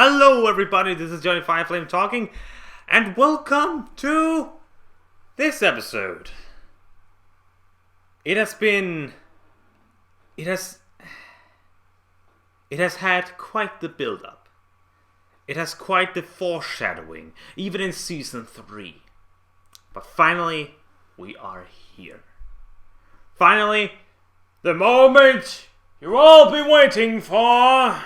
Hello everybody, this is JohnnyFerno talking, and welcome to this episode. It has had quite the build-up. It has quite the foreshadowing, even in Season 3. But finally, we are here. Finally, the moment you've all been waiting for.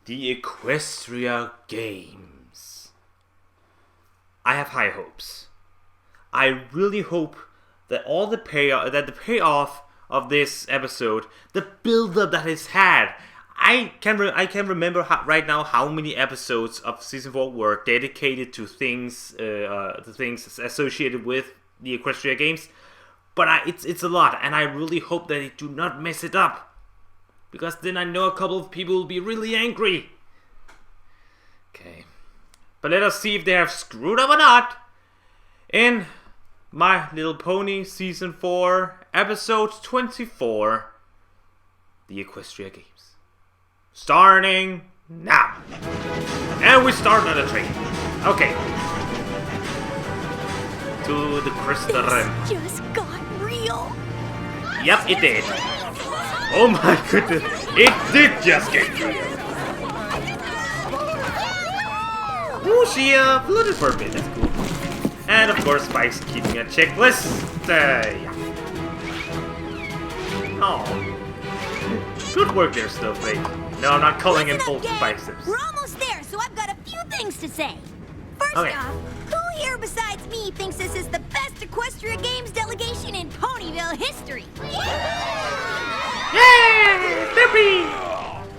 The Equestria Games. I have high hopes. I really hope that the payoff of this episode, the build-up that it's had. I can remember right now how many episodes of Season 4 were dedicated to things associated with the Equestria Games, but it's a lot, and I really hope that they do not mess it up. Because then I know a couple of people will be really angry. Okay. But let us see if they have screwed up or not. In My Little Pony Season 4, Episode 24. The Equestria Games. Starting now. And we start on the train. Okay. To the Crystal Rim. This just got real. Yep, it did. Oh my goodness, it did just get real. Ooh, she floated for a bit, that's cool. And of course, Spike's keeping a checklist. Yeah. Oh. Good work there, Snowflake. No, I'm not calling him full biceps. We're almost there, so I've got a few things to say. First off, who here besides me thinks this is the best Equestria Games delegation in Ponyville history? Yay! Dippy!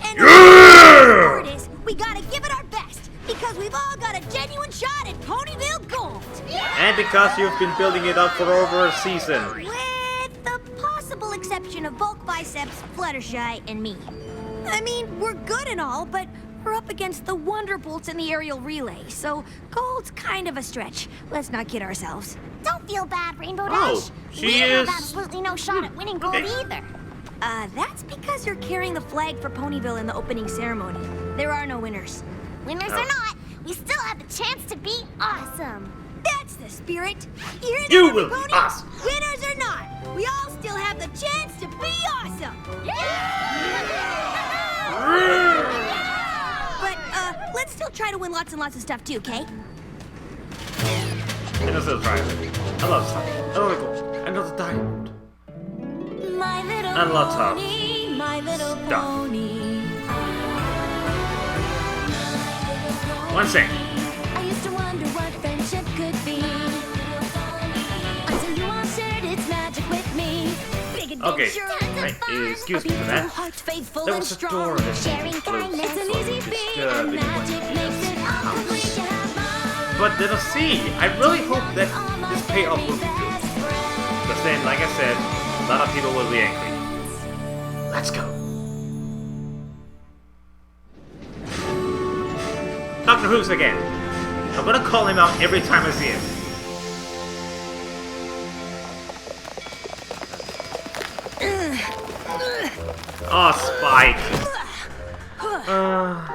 And the word is, we gotta give it our best, because we've all got a genuine shot at Ponyville Gold. And because you've been building it up for over a season. With the possible exception of Bulk Biceps, Fluttershy, and me. I mean, we're good and all, but we're up against the Wonderbolts in the aerial relay, so gold's kind of a stretch. Let's not kid ourselves. Don't feel bad, Rainbow Oh, Dash. she We is... have absolutely no shot at winning gold either. That's because you're carrying the flag for Ponyville in the opening ceremony. There are no winners. Winners or not, we still have the chance to be awesome. That's the spirit. You will be awesome. Winners or not, we all still have the chance to be awesome. But let's still try to win lots and lots of stuff too, okay? And I'll still try it. I love Spike. I love gold. I love the diamond. My little And lots of pony, my little stuff. pony. One second. I used to wonder what friendship could be. Until you all shared its magic with me. Big Okay, adventure right, and excuse me fun. for A that. beautiful heart, faithful There and was a strong. door that Sharing closed. kindness. It's an easy feat, and magic makes it all complete to have fun. But let us see. I really hope that this payoff will be good. Because then, like I said, a lot of people will be angry. Let's go. Dr. Who's again. I'm gonna call him out every time I see him. Oh, Spike.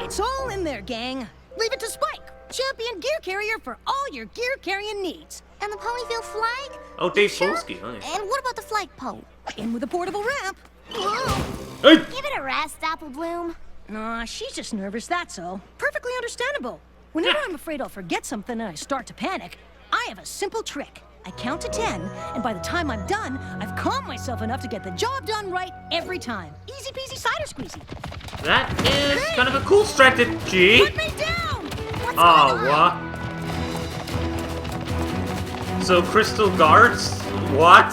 It's all in there, gang. Leave it to Spike, champion gear carrier for all your gear carrying needs. And the Ponyville flag? Oh, Dave Sure? Polsky. Oh, yeah. And what about the flagpole? In with a portable ramp. Hey! Give it a rest, Apple Bloom. Nah, she's just nervous, that's all. Perfectly understandable. Whenever I'm afraid I'll forget something and I start to panic, I have a simple trick. I count to 10, and by the time I'm done, I've calmed myself enough to get the job done right every time. Easy peasy cider squeezy. That is kind of a cool strategy. Put me down! What's Oh, going on? what? So, Crystal Guards? What?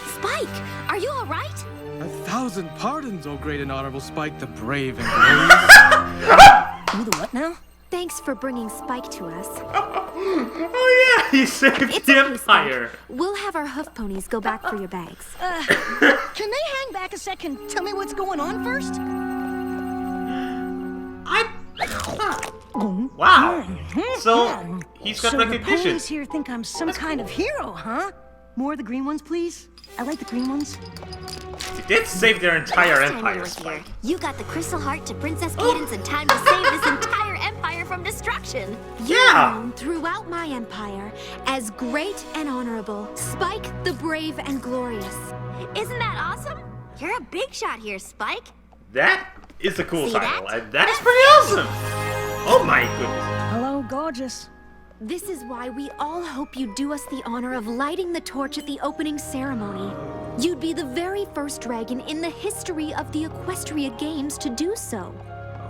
Spike, are you all right? 1,000 pardons, O great and honorable Spike, the brave and glorious. You the what now? Thanks for bringing Spike to us. Oh yeah, he saved the Empire. We'll have our hoof ponies go back for your bags. Can they hang back a second? Tell me what's going on first? Wow. So he's got So the recognition. ponies here think I'm some kind of hero, huh? More of the green ones, please. I like the green ones. They did save their entire Last time we empire, were Spike. here, you got the crystal heart to Princess Cadence in time to save this entire empire from destruction. Yeah! Known throughout my empire as great and honorable, Spike the brave and glorious. Isn't that awesome? You're a big shot here, Spike. That is a cool See title. that? That is pretty awesome! Oh my goodness. Hello, gorgeous. This is why we all hope you do us the honor of lighting the torch at the opening ceremony. You'd be the very first dragon in the history of the Equestria Games to do so.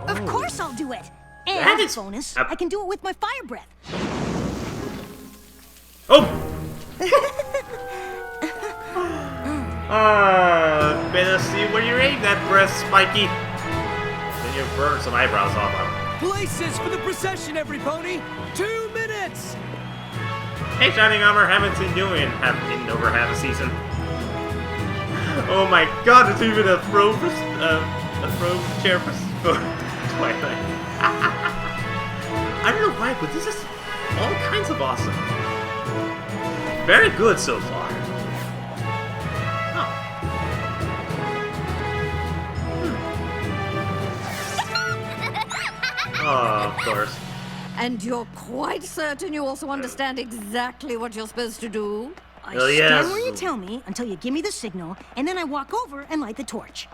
Of course I'll do it. And That is bonus, a- I can do it with my fire breath. Oh! Better see where you aim that breath, Spiky. Then you burn some eyebrows off him. Places for the procession, every pony! 2 minutes! Hey, Shining Armor, haven't seen you in over half a season. Oh my god, there's even a throw chair for Twilight. I don't know why, but this is all kinds of awesome. Very good so far. Oh, of course. And you're quite certain you also understand exactly what you're supposed to do? I Oh, stand yes. where you tell me until you give me the signal, and then I walk over and light the torch.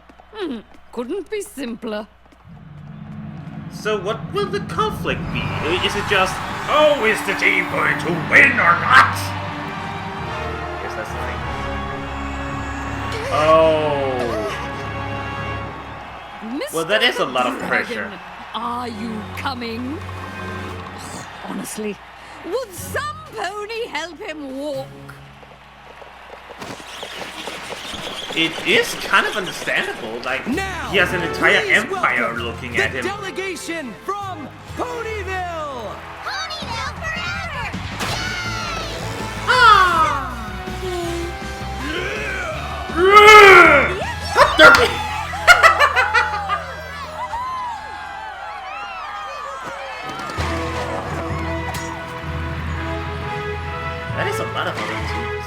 Couldn't be simpler. So what will the conflict be? Is it just, oh, is the team going to win or not? I guess that's the thing. Oh. Well, that is a lot of pressure. Are you coming? Honestly, would some pony help him walk? It is kind of understandable. Like, Now, he has an entire please empire welcome looking at the him. delegation from Ponyville! Ponyville forever! That is a lot of other teams.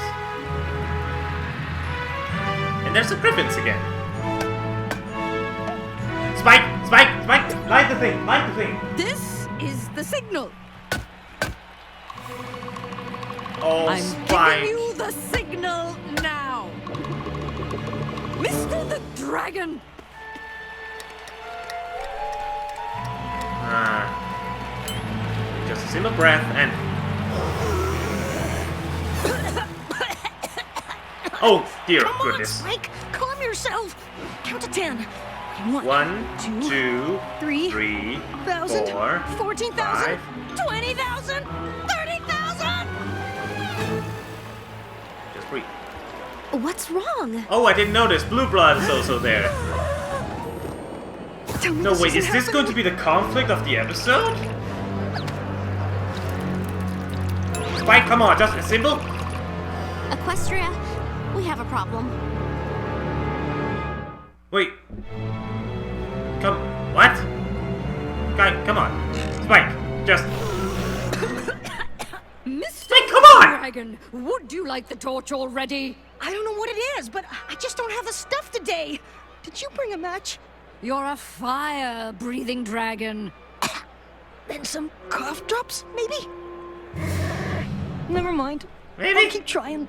And there's the Griffins again. Spike! Spike! Spike! Light the thing! Light the thing! This is the signal. Oh, I'm Spike! giving you the signal now. Mr. the Dragon. Just a single breath and... Oh, dear Come on, goodness. Spike! Calm yourself! Count to 10. 1, 2, 3, 3, 4, 14,000, 5. 20,000, 30,000! Just breathe. What's wrong? Oh, I didn't notice. Blue blood is also there. Tell me No, this wait, isn't is this going to be the conflict of the episode? Spike, come on, just a symbol? Equestria, we have a problem. Wait. What? Guy, come on. Spike, just... Mr. Spike, come on! Dragon, would you like the torch already? I don't know what it is, but I just don't have the stuff today. Did you bring a match? You're a fire-breathing dragon. Then some cough drops, maybe? Never mind. Maybe? I'll keep trying.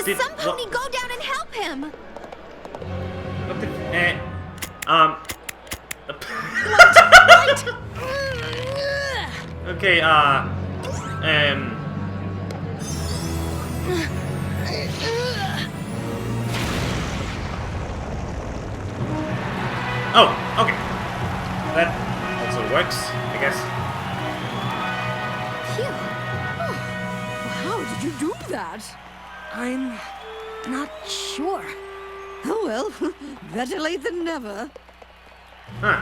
Did- Some pony what- go down and help him! What the... Okay, Oh, okay. That also works, I guess. Phew. Oh, how did you do that? I'm not sure. Oh well, better late than never. Huh.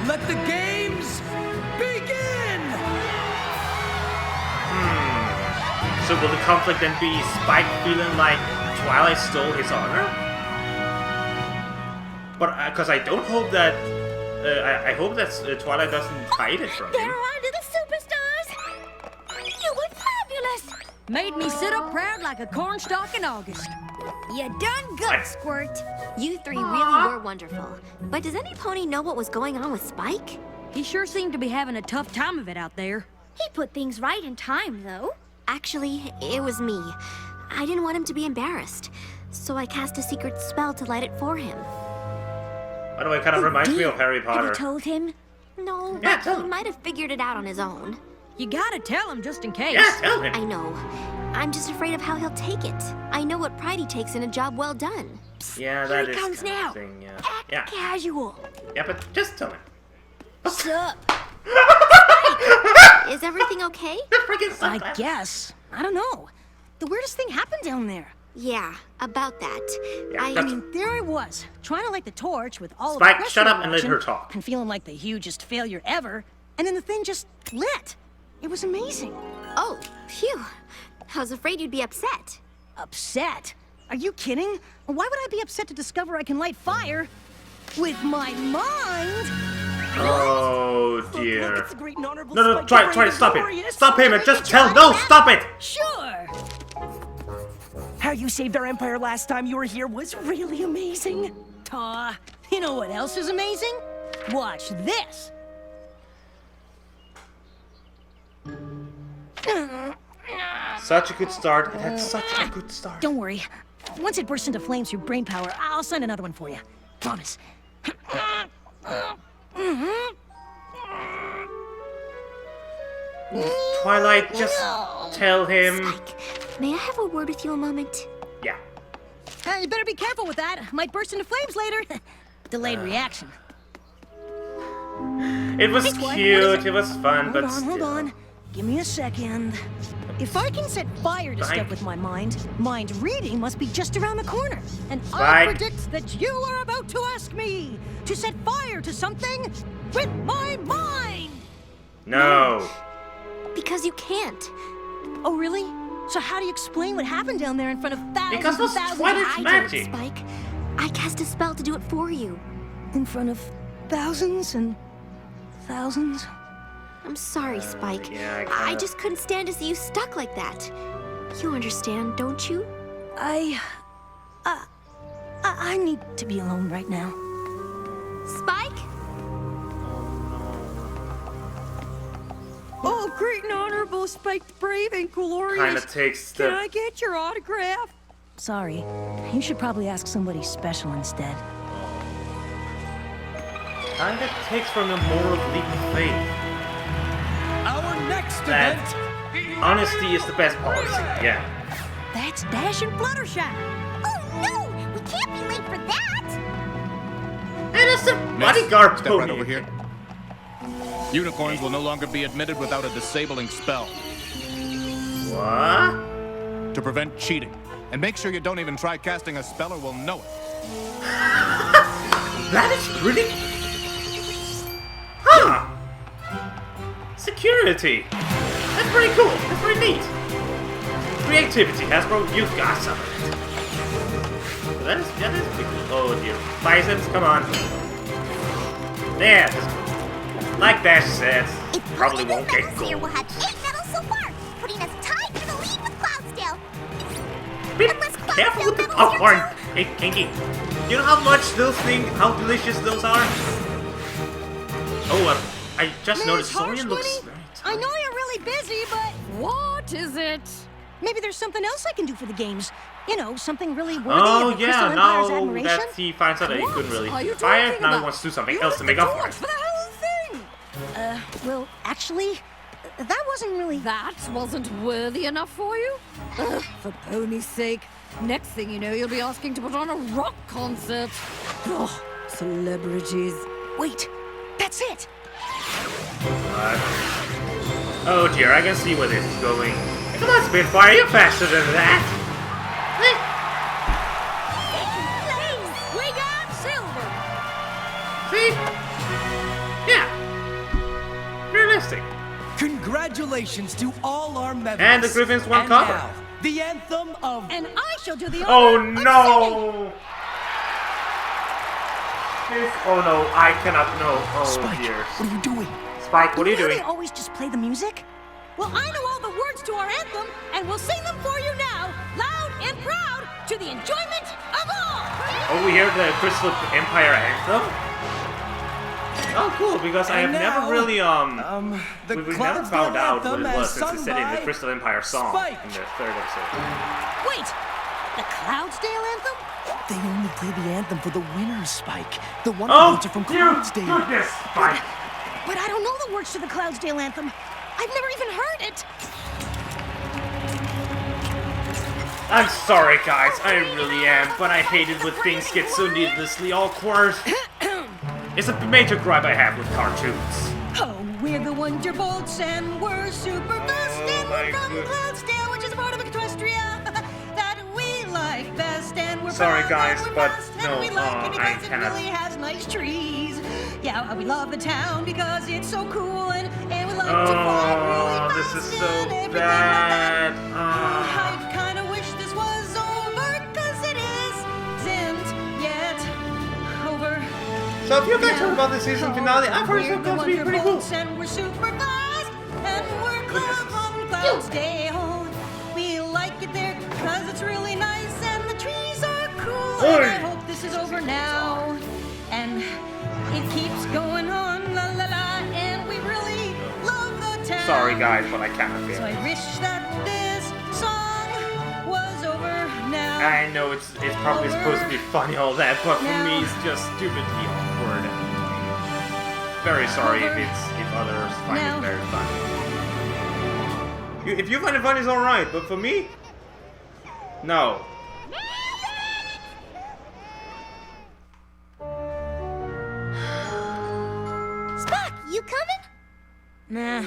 Let the games begin! So will the conflict then be Spike feeling like Twilight stole his honor? But, because I don't hope that, I hope that Twilight doesn't hide it from There him. are little superstars! You would Made me sit up proud like a cornstalk in August. You done good, Squirt. You three really were wonderful. But does any pony know what was going on with Spike? He sure seemed to be having a tough time of it out there. He put things right in time, though. Actually, it was me. I didn't want him to be embarrassed, so I cast a secret spell to light it for him. By the way, it kind of reminds me of Harry Have Potter. you told him? No, Yeah, but tell he him. might have figured it out on his own. You gotta tell him just in case. Yeah, tell him. I know. I'm just afraid of how he'll take it. I know what pride he takes in a job well done. Yeah, Here that he is comes kind of now. a thing, yeah. Act Yeah. casual. Yeah, but just tell him. Sup? Is everything okay? Freaking I guess. I don't know. The weirdest thing happened down there. Yeah, about that. Yeah, I that's- mean, There I was, trying to light the torch with all Spike, of the shut press up and let watching, her talk. and feeling like the hugest failure ever, and then the thing just lit. It was amazing. oh, phew. I was afraid you'd be upset. Upset? Are you kidding? Why would I be upset to discover I can light fire with my mind? Oh Look, dear. it's a great and honorable No, Spike, try brave it, and stop it. glorious. Stop him and just tell, no, stop it! Sure. How you saved our empire last time you were here was really amazing. Aw, you know what else is amazing? Watch this. Such a good start. It had such a good start. Don't worry. Once it bursts into flames through brain power, I'll send another one for you. Promise. Twilight, just tell him. Spike, may I have a word with you a moment? Yeah. You better be careful with that. Might burst into flames later. Delayed reaction. It was Hey, what is cute, it? it was fun, but Hold still. on. Give me a second. If I can set fire to Spike. stuff with my mind reading must be just around the corner. And I Spike. predict that you are about to ask me to set fire to something with my mind. No. Because you can't. Oh, really? So how do you explain what happened down there in front of thousands Because and those thousands Twilight's I of did, magic. Spike. I cast a spell to do it for you. in front of thousands and thousands? I'm sorry, Spike. yeah, I I kinda- just couldn't stand to see you stuck like that. You understand, don't you? I need to be alone right now. Spike? Oh, great and honorable Spike, the brave and glorious. Kinda takes the. Can I get your autograph? Sorry. You should probably ask somebody special instead. Kinda takes from the moral leap of faith. Our next That event. honesty is the best policy. Yeah. That's Dash and Fluttershy. Oh no! We can't be late for that! And it's the Miss, bodyguard step pony. right over here. Unicorns will no longer be admitted without a disabling spell What? to prevent cheating. And make sure you don't even try casting a spell or we'll know it. That is pretty. Huh. Security. That's pretty cool. That's pretty neat. Creativity, Hasbro. You've got some of it. That is pretty cool. Oh dear. Biceps, come on. There. Like Dash said, If probably only won't the get medals here, gold. we'll have 8 medals so far, putting us tied for the lead with Cloudsdale. Be Unless careful with the Cloudsdale medals popcorn. are Hey, Kinky. You know how much those things, how delicious those are? Oh, I just noticed Sorian looks very I tired. know you're really busy, but What is it? maybe there's something else I can do for the games. You know, something really worthy Oh of the Crystal yeah, Empire's now admiration. that he finds out that he What couldn't really are you fire, talking now he about? wants to do something You else to lit make the up for torch it. for the whole thing. Well, actually, that wasn't really... That wasn't worthy enough for you? Ugh, for pony's sake. Next thing you know, you'll be asking to put on a rock concert. Oh, celebrities. Wait, that's it! What? Oh dear, I can see where this is going. Come on, Spitfire, you're faster than that! We got silver! See? Yeah. Realistic. Congratulations to all our medalists. And the Griffins won And cover. now, the anthem of And I shall do the Oh honor of singing. no! Oh no, I cannot know. Oh Spike, dear. what are you doing? Spike, what are you know how doing? They always just play the music? Well, I know all the words to our anthem, and we'll sing them for you now, loud and proud, to the enjoyment of all! Oh, we hear the Crystal Empire anthem? Oh, cool, because I have never really, we've never found out what it was since it said in the Crystal Empire song in the 3rd episode. Wait! The Cloudsdale anthem? They only play the anthem for the winners, Spike. The one Oh, are from dear Cloudsdale. goodness, Spike! But I don't know the words to the Cloudsdale anthem. I've never even heard it. I'm sorry, guys, I really am, but I hate it when things get so needlessly awkward. It's a major gripe I have with cartoons. Oh, we're the Wonderbolts, and we're super fast, and we're from Cloudsdale, which is a part of Equestria that we like best, and we're Sorry, proud guys, and we're but fast, no, and we like it I because it cannot. really has nice trees. Yeah, we love the town because it's so cool, and we like to fly really Oh, fast, this is so and everything bad. like that. I kind of wish this was over, because it isn't yet over. So if you guys heard about the season finale, I've heard it's going to be pretty cool. And we're super fast, and we're close on Cloudsdale. We like it there because it's really nice, and the trees are cool. And I hope this is over now, and it keeps going on, la la la, and we really love the town. Sorry, guys, but I cannot feel So it. I wish that this song was over now. I know it's probably supposed to be funny, all that, but for me, it's just stupidly awkward. Very sorry if others find it very funny. If you find it funny, it's alright, but for me, no. Spock, you coming? Nah.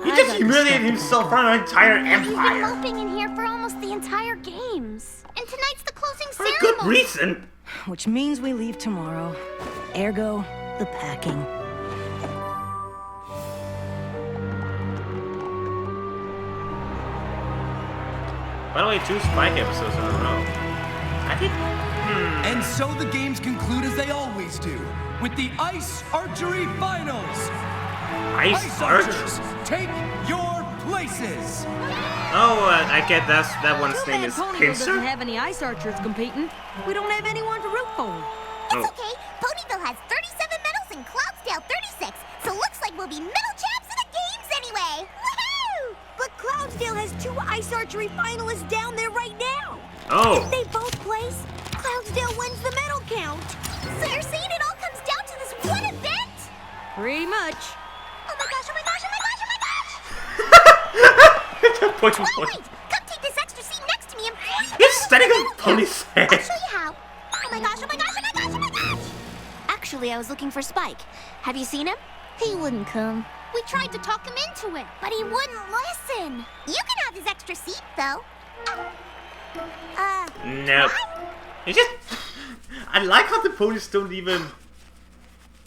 He just humiliated himself in front of an entire He's been empire. moping in here for almost the entire games. And tonight's the closing For a ceremony. good reason. Which means we leave tomorrow. Ergo, the packing. By the way, 2 Spike episodes in a row. I think. And so the games conclude as they always do, with the Ice Archery Finals. Ice Archers, take your places. Oh, I get that one's Too name bad is Ponyville Pincer. doesn't have any ice archers competing. We don't have anyone to root for. It's okay. Ponyville has 37 medals and Cloudsdale 36, so looks like we'll be middle champs in the games anyway. Woohoo! But Cloudsdale has 2 ice archery finalists down there right now. Oh. If they both place, Cloudsdale wins the medal count. So you're saying it all comes down to this one event? Pretty much. Oh my gosh, oh my gosh, oh my gosh, oh my gosh! Point. Wait, come take this extra seat next to me and He's standing on Pony's head. I'll show you how. Oh my gosh, oh my gosh, oh my gosh, oh my gosh! Actually, I was looking for Spike. Have you seen him? He wouldn't come. We tried to talk him into it, but he wouldn't listen. You can have his extra seat, though. Nope. It's just. I like how the ponies don't even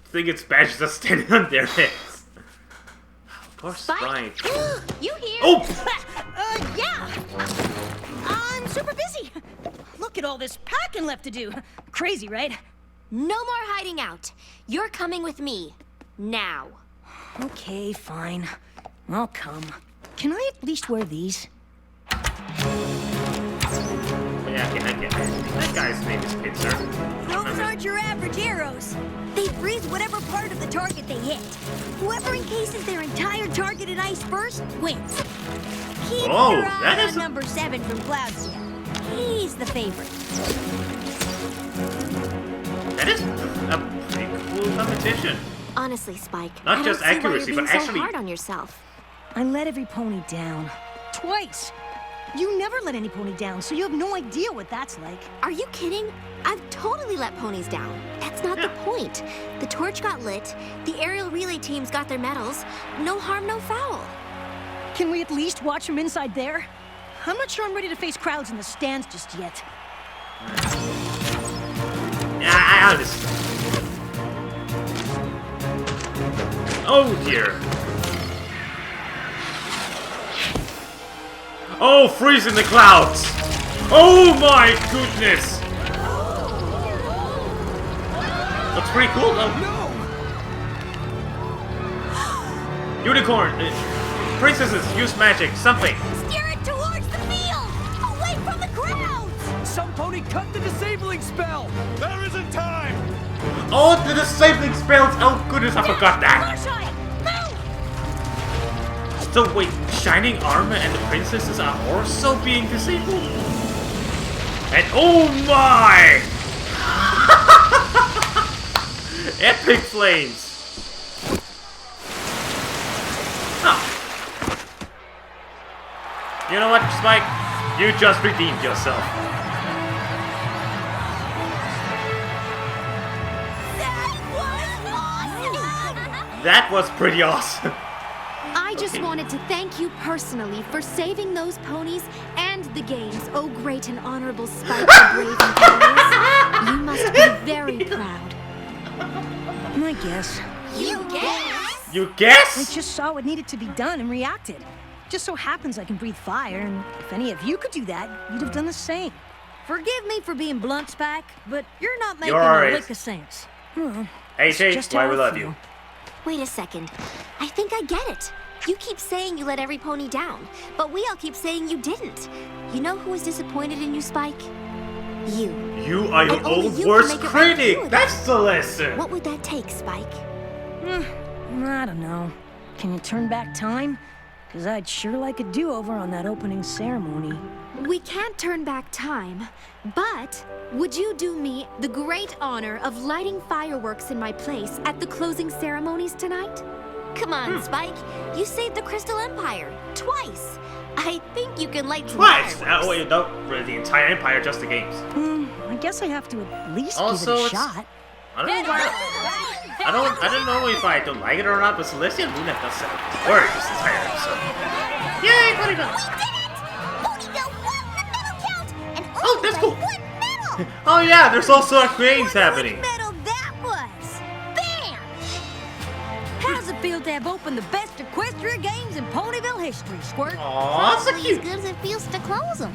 think it's bad just standing on their heads. Poor Spike. You here? Oh! Yeah. I'm super busy. Look at all this packing left to do. Crazy, right? No more hiding out. You're coming with me. Now. Okay, fine. I'll come. Can I at least wear these? Yeah, I get it. That guy's name is Pincer. Those aren't your average arrows. They freeze whatever part of the target they hit. Whoever encases their entire target in ice first wins. Keep Oh, your that eye is on a- number 7 from Cloudsdale. He's the favorite. That is a pretty cool competition. Honestly, Spike. Not I just don't see accuracy, why you're being but actually- so hard on yourself. I let every pony down. Twice. You never let any pony down, so you have no idea what that's like. Are you kidding? I've totally let ponies down. That's not the point. The torch got lit, the aerial relay teams got their medals. No harm, no foul. Can we at least watch from inside there? I'm not sure I'm ready to face crowds in the stands just yet. Yeah, I understand. Oh dear. Oh, freeze in the clouds! Oh my goodness! That's pretty cool though. No! Unicorn! princesses! Use magic, something! Steer it towards the field! Away from the crowds! Some pony cut the disabling spell! There isn't time! Oh, the disabling spells! Oh goodness, I forgot that! Fluttershy, move! So wait, shining armor and the princesses are also being disabled? And oh my! Epic flames! Oh. You know what, Spike? You just redeemed yourself. That was pretty awesome. I just wanted to thank you personally for saving those ponies and the games, oh great and honorable Spike the Brave and Glorious. You must be very proud. I guess. You guess? You I guess? just saw what needed to be done and reacted. Just so happens I can breathe fire, and if any of you could do that, you'd have done the same. Forgive me for being blunt, Spike, but you're not making You're a alright. lick of sense. Hey, Jake, just why how we I love feel. you. Wait a second. I think I get it. You keep saying you let every pony down, but we all keep saying you didn't. You know who was disappointed in you, Spike? You. You are your And only own you can worst make it right critic. through it. That's the lesson. What would that take, Spike? I don't know. Can you turn back time? Because I'd sure like a do-over on that opening ceremony. We can't turn back time, but would you do me the great honor of lighting fireworks in my place at the closing ceremonies tonight? Come on, Spike. You saved the Crystal Empire twice. I think you can light some Twice! fireworks. Wait, no, the entire empire, just the games. I guess I have to at least Also, give it a it's- shot. I don't know why. I don't know if I don't like it or not, but Celestia and Luna does sound words this entire episode. Yay, what We did it! Ponyville won the medal count! And Oh, that's cool. one medal! Oh yeah, there's also games happening. What medal that was! Bam! How's it feel to have opened the best Equestria games in Ponyville history, Squirt? Aw, so Probably as cute. good as it feels to close them.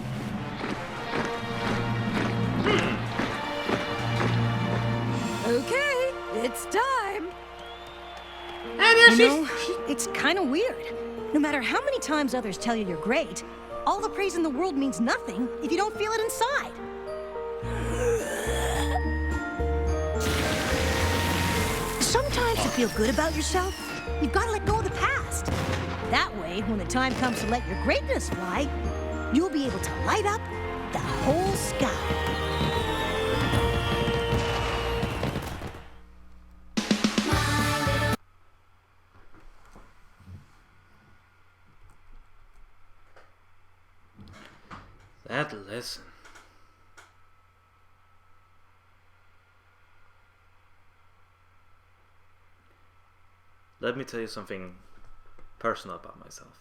Okay, it's time. And there You she's. know, it's kind of weird. No matter how many times others tell you you're great, all the praise in the world means nothing if you don't feel it inside. Sometimes to feel good about yourself, you've got to let go of the past. That way, when the time comes to let your greatness fly, you'll be able to light up the whole sky. That lesson. Let me tell you something personal about myself.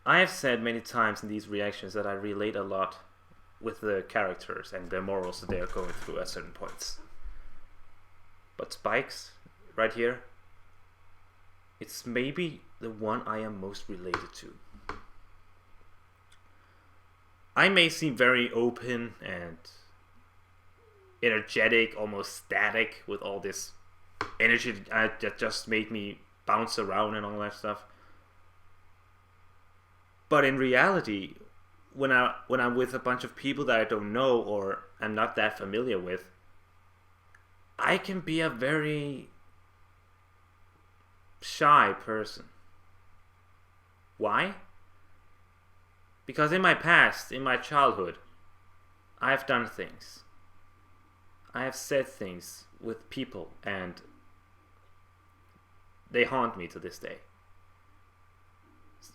I have said many times in these reactions that I relate a lot with the characters and the morals that they are going through at certain points. But Spike's, right here, it's maybe the one I am most related to. I may seem very open and energetic, almost static with all this energy that just made me bounce around and all that stuff. But in reality, when I'm with a bunch of people that I don't know or I'm not that familiar with, I can be a very shy person. Why? Because in my past, in my childhood, I've done things. I have said things with people and they haunt me to this day.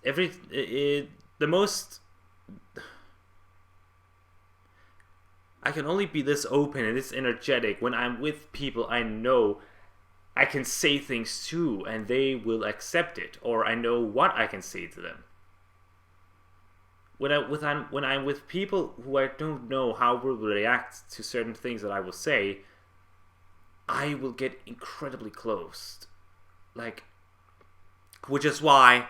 The most... I can only be this open and this energetic when I'm with people I know I can say things to and they will accept it, or I know what I can say to them. When I'm with people who I don't know how will react to certain things that I will say, I will get incredibly closed. Which is why,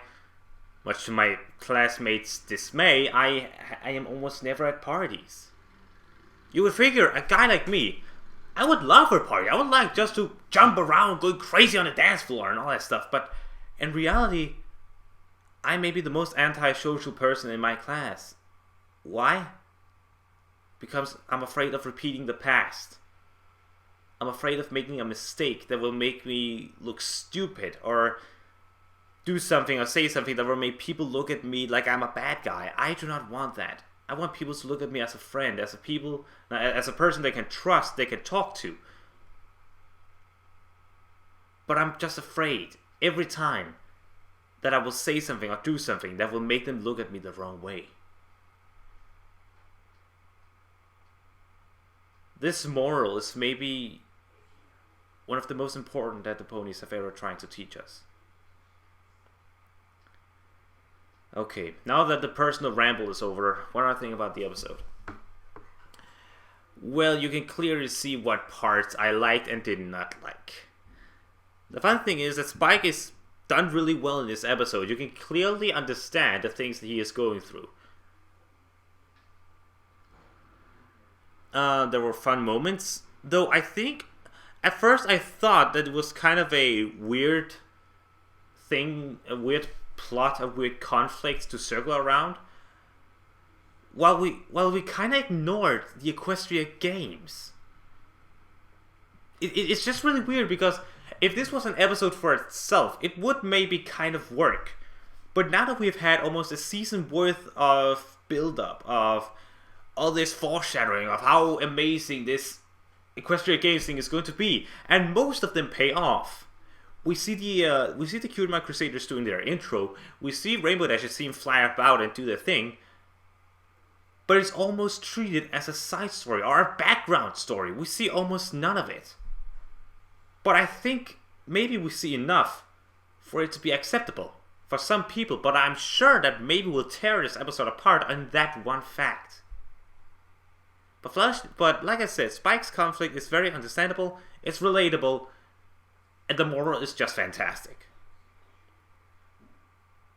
much to my classmates' dismay, I am almost never at parties. You would figure a guy like me, I would love a party. I would like just to jump around, going crazy on the dance floor and all that stuff. But In reality, I may be the most antisocial person in my class. Why? Because I'm afraid of repeating the past. I'm afraid of making a mistake that will make me look stupid, or do something or say something that will make people look at me like I'm a bad guy. I do not want that. I want people to look at me as a friend, as a person they can trust, they can talk to. But I'm just afraid every time that I will say something or do something that will make them look at me the wrong way. This moral is maybe one of the most important that the ponies have ever tried to teach us. Okay, now that the personal ramble is over, what do I think about the episode? Well, you can clearly see what parts I liked and did not like. The fun thing is that Spike is done really well in this episode. You can clearly understand the things that he is going through. There were fun moments, though I think at first I thought that it was kind of a weird thing, a weird plot, a weird conflict to circle around. While we kind of ignored the Equestria Games. It's just really weird, because if this was an episode for itself, it would maybe kind of work. But now that we've had almost a season worth of build-up, of all this foreshadowing of how amazing this Equestria Games thing is going to be, and most of them pay off. We see the Cutie Mark Crusaders doing their intro. We see Rainbow Dash see them fly about and do their thing. But it's almost treated as a side story or a background story. We see almost none of it. But I think maybe we see enough for it to be acceptable for some people. But I'm sure that maybe we'll tear this episode apart on that one fact. But like I said, Spike's conflict is very understandable. It's relatable. And the moral is just fantastic.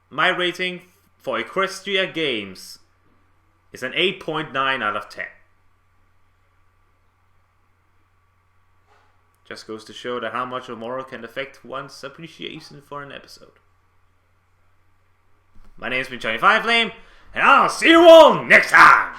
My rating for Equestria Games is an 8.9 out of 10. Just goes to show that how much a moral can affect one's appreciation for an episode. My name's been JohnnyFerno, and I'll see you all next time!